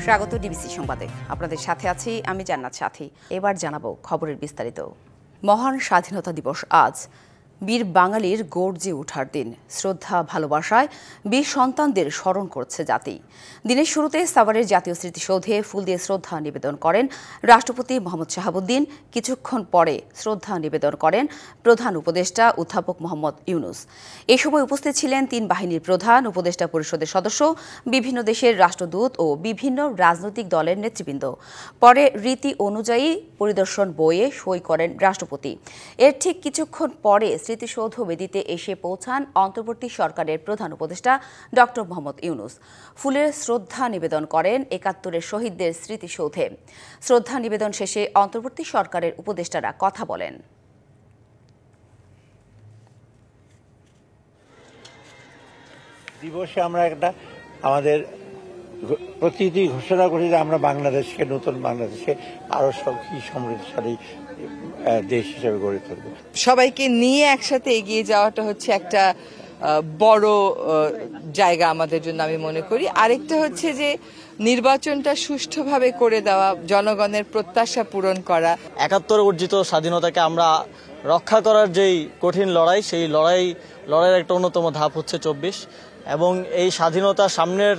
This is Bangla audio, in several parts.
স্বাগত ডিবিসি সংবাদে। আপনাদের সাথে আছি আমি জান্নাত সাথী। এবার জানাবো খবরের বিস্তারিত। মহান স্বাধীনতা দিবস আজ। বীর বাঙালির গর্জে ওঠার দিন। শ্রদ্ধা ভালোবাসায় বীর সন্তানদের স্মরণ করছে জাতি। দিনের শুরুতে সাভারের জাতীয় স্মৃতিসৌধে ফুল দিয়ে শ্রদ্ধা নিবেদন করেন রাষ্ট্রপতি মোহাম্মদ শাহাবুদ্দিন। কিছুক্ষণ পরে শ্রদ্ধা নিবেদন করেন প্রধান উপদেষ্টা অধ্যাপক মোহাম্মদ ইউনুস। এ সময় উপস্থিত ছিলেন ৩ বাহিনীর প্রধান, উপদেষ্টা পরিষদের সদস্য, বিভিন্ন দেশের রাষ্ট্রদূত ও বিভিন্ন রাজনৈতিক দলের নেতৃবৃন্দ। পরে রীতি অনুযায়ী পরিদর্শন বইয়ে সই করেন রাষ্ট্রপতি। এর ঠিক কিছুক্ষণ পরে স্মৃতিসৌধ বেদিতে এসে পৌঁছান অন্তর্বর্তী সরকারের প্রধান উপদেষ্টা ডক্টর মোহাম্মদ ইউনুস। ফুলের শ্রদ্ধা নিবেদন করেন ৭১-এর শহীদদের স্মৃতিসৌধে। শ্রদ্ধা নিবেদন শেষে অন্তর্বর্তী সরকারের উপদেষ্টারা কথা বলেন। দিবসে আমরা আমাদের প্রতিটি ঘোষণা করি যে আমরা বাংলাদেশকে, নতুন বাংলাদেশে আরো সুখী সমৃদ্ধশালী দেশ হিসেবে গড়ে তুলব। সবাইকে নিয়ে একসাথে এগিয়ে যাওয়াটা হচ্ছে একটা বড় জায়গা আমাদের জন্য আমি মনে করি। আরেকটা হচ্ছে যে নির্বাচনটা সুষ্ঠুভাবে করে দেওয়া, জনগণের প্রত্যাশা পূরণ করা। ৭১ অর্জিত স্বাধীনতাকে আমরা রক্ষা করার যেই কঠিন লড়াই, সেই লড়াইয়ের একটা অন্যতম ধাপ হচ্ছে ২৪, এবং এই স্বাধীনতা সামনের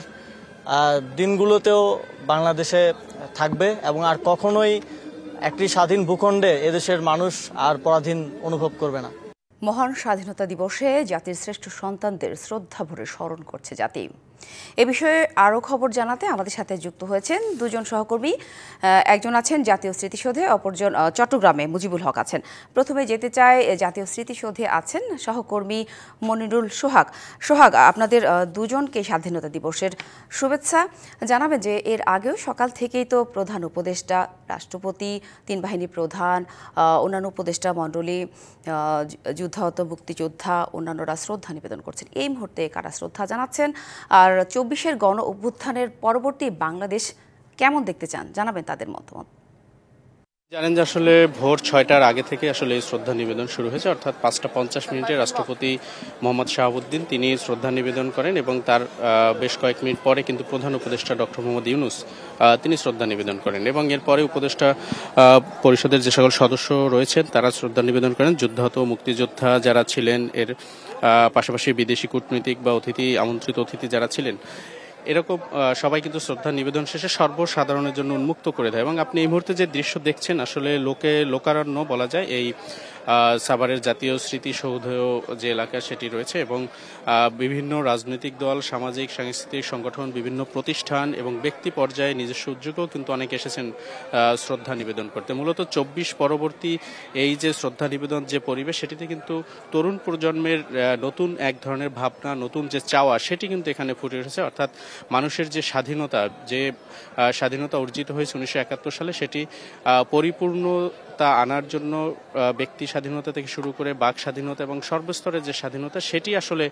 দিনগুলোতেও বাংলাদেশে থাকবে এবং আর কখনোই একটি স্বাধীন ভূখণ্ডে এদেশের মানুষ আর পরাধীন অনুভব করবে না। মহান স্বাধীনতা দিবসে জাতির শ্রেষ্ঠ সন্তানদের শ্রদ্ধা ভরে স্মরণ করছে জাতি। এ বিষয়ে আরও খবর জানাতে আমাদের সাথে যুক্ত হয়েছেন দুজন সহকর্মী। একজন আছেন জাতীয় স্মৃতিসৌধে, অপরজন চট্টগ্রামে মুজিবুল হক আছেন। প্রথমে যেতে চাই জাতীয় স্মৃতিসৌধে আছেন সহকর্মী মনিরুল সোহাগ। সোহাগ, আপনাদের দুজনকে স্বাধীনতা দিবসের শুভেচ্ছা। জানাবেন যে এর আগেও সকাল থেকেই তো প্রধান উপদেষ্টা, রাষ্ট্রপতি, ৩ বাহিনী প্রধান, অন্যান্য উপদেষ্টা মণ্ডলী, যুদ্ধাহত মুক্তিযোদ্ধা, অন্যান্যরা শ্রদ্ধা নিবেদন করছেন। এই মুহূর্তে কারা শ্রদ্ধা জানাচ্ছেন, আর ২৪-এর গণ অভ্যুত্থানের পরবর্তী বাংলাদেশ কেমন দেখতে চান, জানাবেন তাদের মতামত। জানেন যে আসলে ভোর ৬টার আগে থেকে আসলে এই শ্রদ্ধা নিবেদন শুরু হয়েছে, অর্থাৎ ৫টা ৫০ মিনিটে রাষ্ট্রপতি মোহাম্মদ শাহাবুদ্দিন তিনি শ্রদ্ধা নিবেদন করেন এবং তার বেশ কয়েক মিনিট পরে কিন্তু প্রধান উপদেষ্টা ডক্টর মোহাম্মদ ইউনুস তিনি শ্রদ্ধা নিবেদন করেন এবং এরপরে উপদেষ্টা পরিষদের যে সকল সদস্য রয়েছেন তারা শ্রদ্ধা নিবেদন করেন। যুদ্ধাহত মুক্তিযোদ্ধা যারা ছিলেন, এর পাশাপাশি বিদেশি কূটনীতিক বা আমন্ত্রিত অতিথি যারা ছিলেন, এরকম সবাই কিন্তু শ্রদ্ধা নিবেদন শেষে সর্বসাধারণের জন্য উন্মুক্ত করে দেয়। এবং আপনি এই মুহূর্তে যে দৃশ্য দেখছেন, আসলে লোকারণ্য বলা যায় এই সাভারের জাতীয় স্মৃতিসৌধ যে এলাকা সেটি রয়েছে, এবং বিভিন্ন রাজনৈতিক দল, সামাজিক সাংস্কৃতিক সংগঠন, বিভিন্ন প্রতিষ্ঠান এবং ব্যক্তি পর্যায়ে নিজস্ব উদ্যোগেও কিন্তু অনেকে এসেছেন শ্রদ্ধা নিবেদন করতে। মূলত ২৪ পরবর্তী এই যে শ্রদ্ধা নিবেদন যে পরিবেশ, সেটিতে কিন্তু তরুণ প্রজন্মের নতুন এক ধরনের ভাবনা, নতুন যে চাওয়া, সেটি কিন্তু এখানে ফুটে উঠেছে। অর্থাৎ মানুষের যে স্বাধীনতা অর্জিত হয়েছে ১৯৭১ সালে, সেটি পরিপূর্ণতা আনার জন্য ব্যক্তি স্বাধীনতা থেকে শুরু করে বাক স্বাধীনতা এবং সর্বস্তরের যে স্বাধীনতা, সেটি আসলে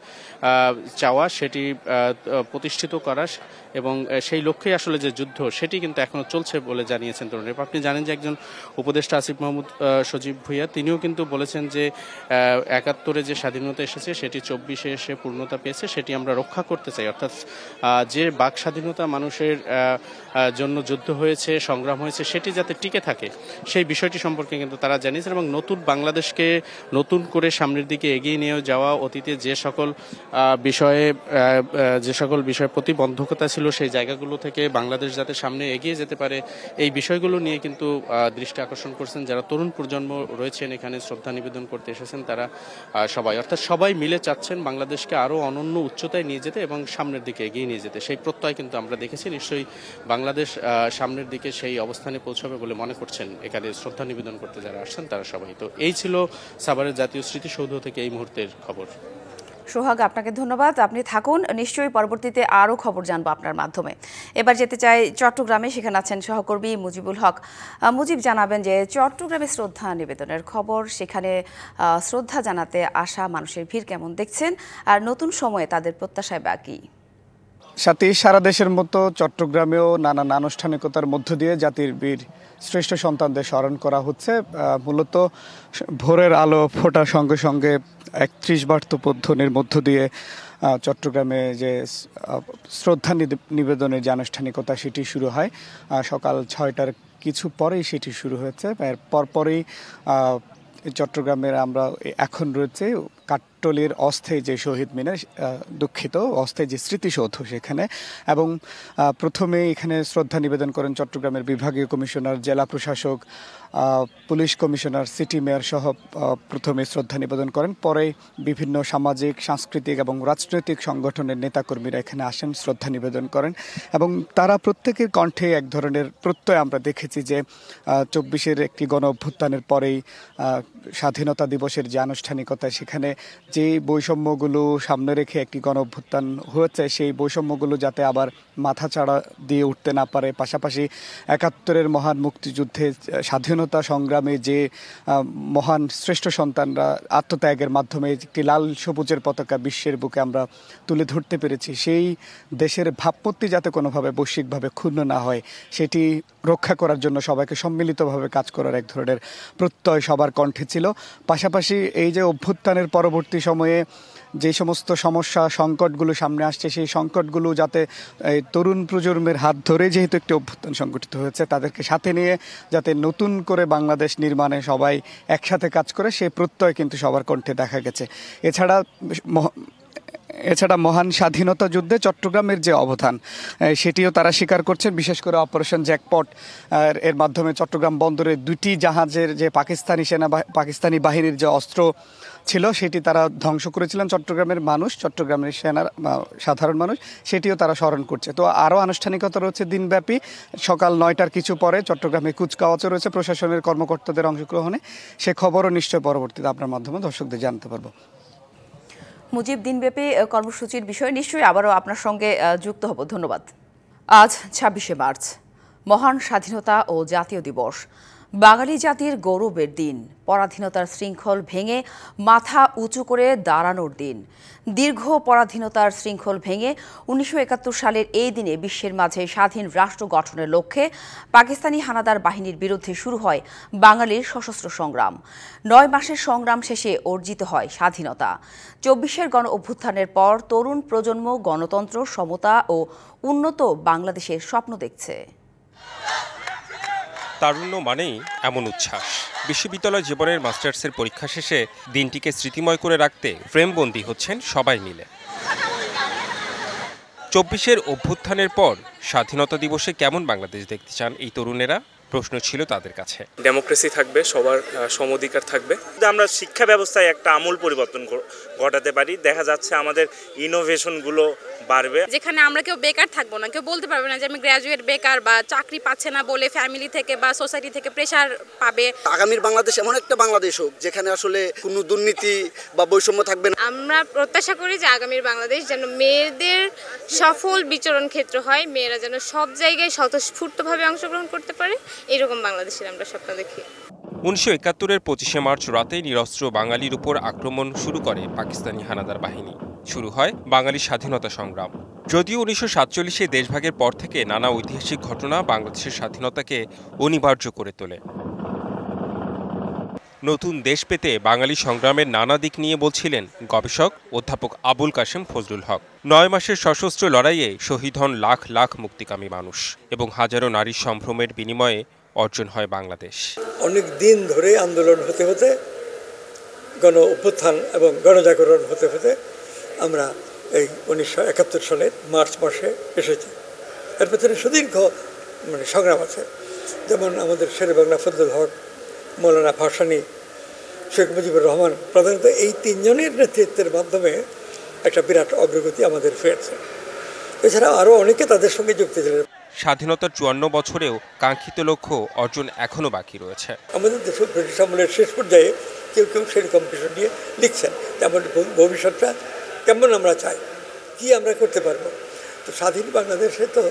চাওয়া, সেটি প্রতিষ্ঠিত করা এবং সেই লক্ষ্যে আসলে যে যুদ্ধ, সেটি কিন্তু এখনো চলছে বলে জানিয়েছেন তরুণরা। আপনি জানেন যে একজন উপদেষ্টা আসিফ মাহমুদ সজীব ভুইয়া তিনিও কিন্তু বলেছেন যে ৭১-এ যে স্বাধীনতা এসেছে সেটি ২৪-এ এসে পূর্ণতা পেয়েছে, সেটি আমরা রক্ষা করতে চাই। অর্থাৎ যে বাক স্বাধীনতা মানুষের জন্য যুদ্ধ হয়েছে, সংগ্রাম হয়েছে, সেটি যাতে টিকে থাকে, সেই বিষয়টি সম্পর্কে কিন্তু তারা জানিয়েছেন। এবং নতুন বাংলাদেশকে নতুন করে সামনের দিকে এগিয়ে নিয়ে যাওয়া, অতীতে যে সকল বিষয়ে প্রতিবন্ধকতা ছিল, সেই জায়গাগুলো থেকে বাংলাদেশ যাতে সামনে এগিয়ে যেতে পারে, এই বিষয়গুলো নিয়ে কিন্তু দৃষ্টি আকর্ষণ করছেন যারা তরুণ প্রজন্ম রয়েছেন এখানে শ্রদ্ধা নিবেদন করতে এসেছেন, তারা সবাই মিলে চাচ্ছেন বাংলাদেশকে আরো অনন্য উচ্চতায় নিয়ে যেতে এবং সামনের দিকে এগিয়ে নিয়ে যেতে। সেই প্রত্যয় কিন্তু আমরা দেখেছি। নিশ্চয়ই বাংলাদেশ সামনের দিকে সেই অবস্থানে পৌঁছাবে বলে মনে করছেন এখানে শ্রদ্ধা নিবেদন করতে যারা আসছেন তারা সবাই। তো এই ছিল সাভারের জাতীয় স্মৃতিসৌধ থেকে এই মুহূর্তের খবর। সোহাগ, আপনাকে ধন্যবাদ। আপনি থাকুন, নিশ্চয়ই পরবর্তীতে আরও খবর জানবো আপনার মাধ্যমে। এবার যেতে চাই চট্টগ্রামে, সেখানে আছেন সহকর্মী মুজিবুল হক। মুজিব, জানাবেন যে চট্টগ্রামে শ্রদ্ধা নিবেদনের খবর, সেখানে শ্রদ্ধা জানাতে আসা মানুষের ভিড় কেমন দেখছেন, আর নতুন সময়ে তাদের প্রত্যাশায় বা কি? সাথে সারা দেশের মতো চট্টগ্রামেও নানান আনুষ্ঠানিকতার মধ্য দিয়ে জাতির বীর শ্রেষ্ঠ সন্তানদের স্মরণ করা হচ্ছে। মূলত ভোরের আলো ফোটার সঙ্গে সঙ্গে 31 বার্তপধ্যনের মধ্য দিয়ে চট্টগ্রামে যে শ্রদ্ধা নিবেদনের যে আনুষ্ঠানিকতা সেটি শুরু হয় সকাল 6টার কিছু পরেই সেটি শুরু হয়েছে। এর পরপরই চট্টগ্রামের আমরা এখন রয়েছে কাট্টলির অস্থায়ী যে শহীদ মিনার, দুঃখিত অস্থায়ী যে স্মৃতিসৌধ সেখানে, এবং প্রথমে এখানে শ্রদ্ধা নিবেদন করেন চট্টগ্রামের বিভাগীয় কমিশনার, জেলা প্রশাসক, পুলিশ কমিশনার, সিটি মেয়র সহ প্রথমে শ্রদ্ধা নিবেদন করেন। পরে বিভিন্ন সামাজিক, সাংস্কৃতিক এবং রাজনৈতিক সংগঠনের নেতাকর্মীরা এখানে আসেন, শ্রদ্ধা নিবেদন করেন এবং তারা প্রত্যেকের কণ্ঠে এক ধরনের প্রত্যয় আমরা দেখেছি যে 24-এর একটি গণ অভ্যুত্থানের পরেই স্বাধীনতা দিবসের যে আনুষ্ঠানিকতা সেখানে যে বৈষম্যগুলো সামনে রেখে একটি গণ অভ্যুত্থান হয়েছে সেই বৈষম্যগুলো যাতে আবার মাথাচাড়া দিয়ে উঠতে না পারে, পাশাপাশি 71-এর মহান মুক্তিযুদ্ধে স্বাধীনতা সংগ্রামে যে মহান শ্রেষ্ঠ সন্তানরা আত্মত্যাগের মাধ্যমে একটি লাল সবুজের পতাকা বিশ্বের বুকে আমরা তুলে ধরতে পেরেছি, সেই দেশের ভাবমূর্তি যাতে কোনোভাবে বৈশ্বিকভাবে ক্ষুণ্ণ না হয় সেটি রক্ষা করার জন্য সবাইকে সম্মিলিতভাবে কাজ করার এক ধরনের প্রত্যয় সবার কণ্ঠে ছিল। পাশাপাশি এই যে অভ্যুত্থানের পরবর্তী সময়ে যে সমস্ত সমস্যা সংকটগুলো সামনে আসছে সেই সংকটগুলো যাতে তরুণ প্রজন্মের হাত ধরে, যেহেতু একটি অভ্যুত্থান সংগঠিত হয়েছে, তাদেরকে সাথে নিয়ে যাতে নতুন করে বাংলাদেশ নির্মাণে সবাই একসাথে কাজ করে সেই প্রত্যয় কিন্তু সবার কণ্ঠে দেখা গেছে। এছাড়া মহান স্বাধীনতা যুদ্ধে চট্টগ্রামের যে অবদান সেটিও তারা স্বীকার করছেন। বিশেষ করে অপারেশন জ্যাকপট এর মাধ্যমে চট্টগ্রাম বন্দরে 2টি জাহাজের যে পাকিস্তানি বাহিনীর যে অস্ত্র ছিল সেটি তারা ধ্বংস করেছিলেন চট্টগ্রামের মানুষ, চট্টগ্রামের সেনার সাধারণ মানুষ, সেটিও তারা স্মরণ করছে। তো আরও আনুষ্ঠানিকতা রয়েছে দিনব্যাপী। সকাল 9টার কিছু পরে চট্টগ্রামে কুচকাওয়াজও রয়েছে প্রশাসনের কর্মকর্তাদের অংশগ্রহণে। সে খবরও নিশ্চয় পরবর্তীতে আপনার মাধ্যমে দর্শকদের জানতে পারবো। মুজিব, দিনব্যাপী কর্মসূচির বিষয়ে নিশ্চয়ই আবারও আপনার সঙ্গে যুক্ত হব। ধন্যবাদ। আজ 26শে মার্চ, মহান স্বাধীনতা ও জাতীয় দিবস। বাঙালি জাতির গৌরবের দিন, পরাধীনতার শৃঙ্খল ভেঙে মাথা উঁচু করে দাঁড়ানোর দিন। দীর্ঘ পরাধীনতার শৃঙ্খল ভেঙে 1971 সালের এই দিনে বিশ্বের মাঝে স্বাধীন রাষ্ট্র গঠনের লক্ষ্যে পাকিস্তানি হানাদার বাহিনীর বিরুদ্ধে শুরু হয় বাঙালির সশস্ত্র সংগ্রাম। 9 মাসের সংগ্রাম শেষে অর্জিত হয় স্বাধীনতা। 24-এর গণ অভ্যুত্থানের পর তরুণ প্রজন্ম গণতন্ত্র, সমতা ও উন্নত বাংলাদেশের স্বপ্ন দেখছে। তারুণ্য মানেই এমন উচ্ছ্বাস। বিশ্ববিদ্যালয় জীবনের মাস্টার্সের পরীক্ষা শেষে দিনটিকে স্মৃতিময় করে রাখতে ফ্রেমবন্দি হচ্ছেন সবাই মিলে। 24-এর অভ্যুত্থানের পর স্বাধীনতা দিবসে কেমন বাংলাদেশ দেখতে চান এই তরুণেরা? প্রশ্ন ছিল তাদের কাছে। ডেমোক্রেসি থাকবে, সবার সম অধিকার থাকবে। আমরা শিক্ষা ব্যবস্থায় একটা আমূল পরিবর্তন ঘটাতে পারি। দেখা যাচ্ছে আমাদের ইনোভেশনগুলো বাড়বে। যেখানে আমরা কেউ বেকার থাকবো না, কেউ বলতে পারবে না যে আমি গ্র্যাজুয়েট বেকার বা চাকরি পাচ্ছে না বলে ফ্যামিলি থেকে বা সোসাইটি থেকে প্রেশার পাবে। আগামীর বাংলাদেশ এমন একটা বাংলাদেশ হোক যেখানে আসলে কোনো দুর্নীতি বা বৈষম্য থাকবে না। আমরা প্রত্যাশা করি যে আগামীর বাংলাদেশ যেন মেয়েদের সফল বিচরণ ক্ষেত্র হয়, মেয়েরা যেন সব জায়গায় স্বতঃস্ফূর্তভাবে অংশগ্রহণ করতে পারে, এরকম বাংলাদেশের আমরা স্বপ্ন দেখি। 1971-এর 25শে মার্চ রাতে নিরস্ত্র বাঙালির উপর আক্রমণ শুরু করে পাকিস্তানি হানাদার বাহিনী। শুরু হয় বাঙালির স্বাধীনতা সংগ্রাম। যদিও 1947-এ দেশভাগের পর থেকে নানা ঐতিহাসিক ঘটনা বাংলাদেশের স্বাধীনতাকে অনিবার্য করে তোলে। নতুন দেশ পেতে বাঙালি সংগ্রামের নানা দিক নিয়ে বলছিলেন গবেষক অধ্যাপক আবুল কাশেম ফজলুল হক। 9 মাসের সশস্ত্র লড়াইয়ে শহীদ হন লাখ লাখ মুক্তিকামী মানুষ এবং হাজারো নারীর সম্ভ্রমের বিনিময়ে অর্জন হয় বাংলাদেশ। অনেক দিন ধরে আন্দোলন হতে হতে, গণ অভ্যুত্থান এবং গণজাগরণ হতে হতে আমরা এই 1971 সালের মার্চ মাসে এসেছি। এর পেছনে সুদীর্ঘ সংগ্রাম আছে। যেমন আমাদের শেরেবাংলা ফজলুল হক, মৌলানা ভাসানী, শেখ মুজিবুর রহমান, প্রধানত এই 3 জনের নেতৃত্বের মাধ্যমে একটা বিরাট অগ্রগতি আমাদের হয়েছে। এছাড়া আরও অনেকে তাদের সঙ্গে যুক্ত ছিলেন। স্বাধীনতার 54 বছরেও কাঙ্ক্ষিত লক্ষ্য অর্জন এখনো বাকি রয়েছে। আমাদের দেশে ব্রিটিশ আমলের শেষ পর্যায়ে কেউ কেউ সেরকম বিষয় নিয়ে লিখছেন, তেমন ভবিষ্যৎটা কেমন আমরা চাই, কি আমরা করতে পারবো। তো স্বাধীন বাংলাদেশে তো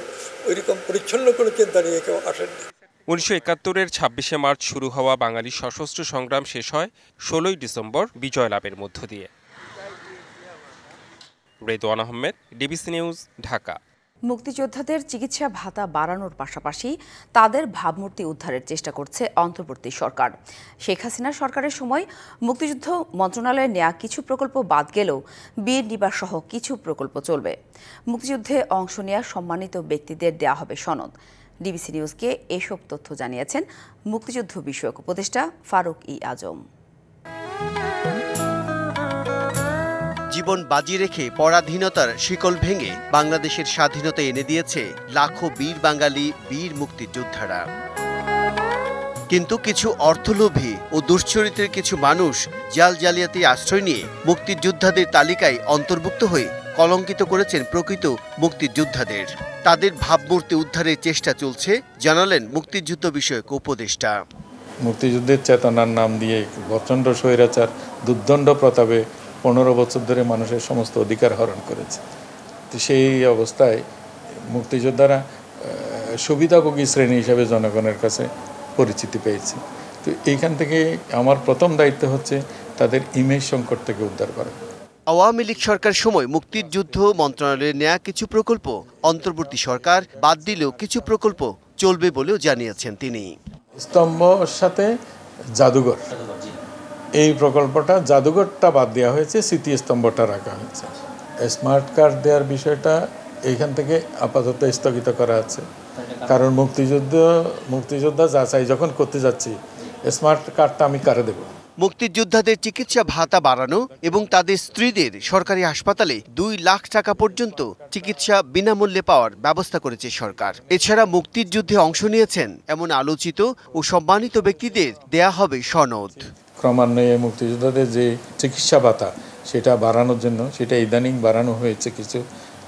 ওইরকম পরিচ্ছন্ন কোনো চিন্তা নিয়ে কেউ আসেননি। 1971-এর 26শে মার্চ শুরু হওয়া বাঙালির সশস্ত্র সংগ্রাম শেষ হয় 16ই ডিসেম্বর বিজয় লাভের মধ্য দিয়ে। Redwan Ahmed, DBC news, Dhaka. মুক্তিযোদ্ধাদের চিকিৎসা ভাতা বাড়ানোর পাশাপাশি তাদের ভাবমূর্তি উদ্ধারের চেষ্টা করছে অন্তর্বর্তী সরকার। শেখ হাসিনা সরকারের সময় মুক্তিযুদ্ধ মন্ত্রণালয়ে নেওয়া কিছু প্রকল্প বাদ গেলেও বীর নিবাস সহ কিছু প্রকল্প চলবে। মুক্তিযুদ্ধে অংশ নেওয়া সম্মানিত ব্যক্তিদের দেয়া হবে সনদ। ডিবিসি নিউজকে এসব তথ্য জানিয়েছেন মুক্তিযুদ্ধ বিষয়ক উপদেষ্টা ফারুক ই আজম। জীবন বাজি রেখে পরাধীনতার শিকল ভেঙে বাংলাদেশের স্বাধীনতা এনে দিয়েছে লাখো বীর বাঙালি বীর মুক্তিযোদ্ধারা। কিন্তু কিছু অর্থলোভী ও দুশ্চরিত্রের কিছু মানুষ জাল জালিয়াতি আশ্রয় নিয়ে মুক্তিযোদ্ধাদের তালিকায় অন্তর্ভুক্ত হয়ে কলঙ্কিত করেছেন প্রকৃত মুক্তিযোদ্ধাদের। তাদের ভাবমূর্তি উদ্ধারের চেষ্টা চলছে জানালেন মুক্তিযুদ্ধ বিষয়ক উপদেষ্টা। মুক্তিযুদ্ধের চেতনার নাম দিয়ে প্রচণ্ড স্বৈরাচার দুর্দণ্ড প্রতাপে 15 বছর ধরে মানুষের সমস্ত অধিকার হরণ করেছে। তো সেই অবস্থায় মুক্তিযোদ্ধারা সুবিধাভোগী শ্রেণী হিসেবে জনগণের কাছে পরিচিতি পেয়েছে। তো এইখান থেকে আমার প্রথম দায়িত্ব হচ্ছে তাদের ইমেজ সংকট থেকে উদ্ধার করা। আওয়ামী লীগ সরকার সময় মুক্তিযুদ্ধ মন্ত্রণালয়ে নেওয়া কিছু প্রকল্প অন্তর্বর্তী সরকার বাদ দিলেও কিছু প্রকল্প চলবে বলেও জানিয়েছেন তিনি। স্তম্ভর সাথে জাদুঘর, এই প্রকল্পটা জাদুঘরটা বাদ দেওয়া হয়েছে, স্মৃতিস্তম্ভটা রাখা হয়েছে। স্মার্ট কার্ড দেওয়ার বিষয়টা এইখান থেকে আপাতত স্থগিত করা আছে, কারণ মুক্তিযোদ্ধা যাচাই যখন করতে যাচ্ছি স্মার্ট কার্ডটা আমি কারে দেব। মুক্তিযোদ্ধাদের চিকিৎসা ভাতা বাড়ানো এবং তাদের স্ত্রীদের সরকারি হাসপাতালে 2 লাখ টাকা পর্যন্ত চিকিৎসা বিনামূল্যে পাওয়ার ব্যবস্থা করেছে সরকার। এছাড়া মুক্তিযুদ্ধে অংশ নিয়েছেন এমন আলোচিত ও সম্মানিত ব্যক্তিদের দেয়া হবে সনদ। ক্রমান্বয়ে মুক্তিযোদ্ধাদের যে চিকিৎসা ভাতা সেটা বাড়ানোর জন্য সেটা ইদানিং বাড়ানো হয়েছে কিছু।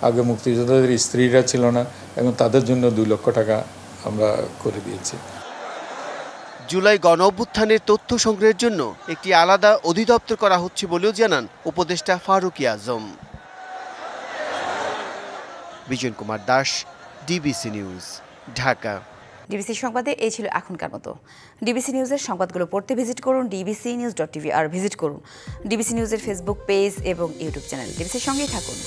আগে মুক্তিযোদ্ধাদের স্ত্রীরা ছিল না, এবং তাদের জন্য 2 লক্ষ টাকা আমরা করে দিয়েছি। জুলাই গণ অভ্যুত্থানের তথ্য সংগ্রহের জন্য একটি আলাদা অধিদপ্তর করা হচ্ছে বলেও জানান উপদেষ্টা Faruk E Azam. Bijon Kumar Das, DBC news, Dhaka. DBC সংবাদে এই ছিল এখনকার মতো। ডিবিসি নিউজের সংবাদগুলো পড়তে ভিজিট করুন dbcnews.tv আর ভিজিট করুন ডিবিসি নিউজের ফেসবুক পেজ এবং ইউটিউব চ্যানেল। ডিবিসির সঙ্গেই থাকুন।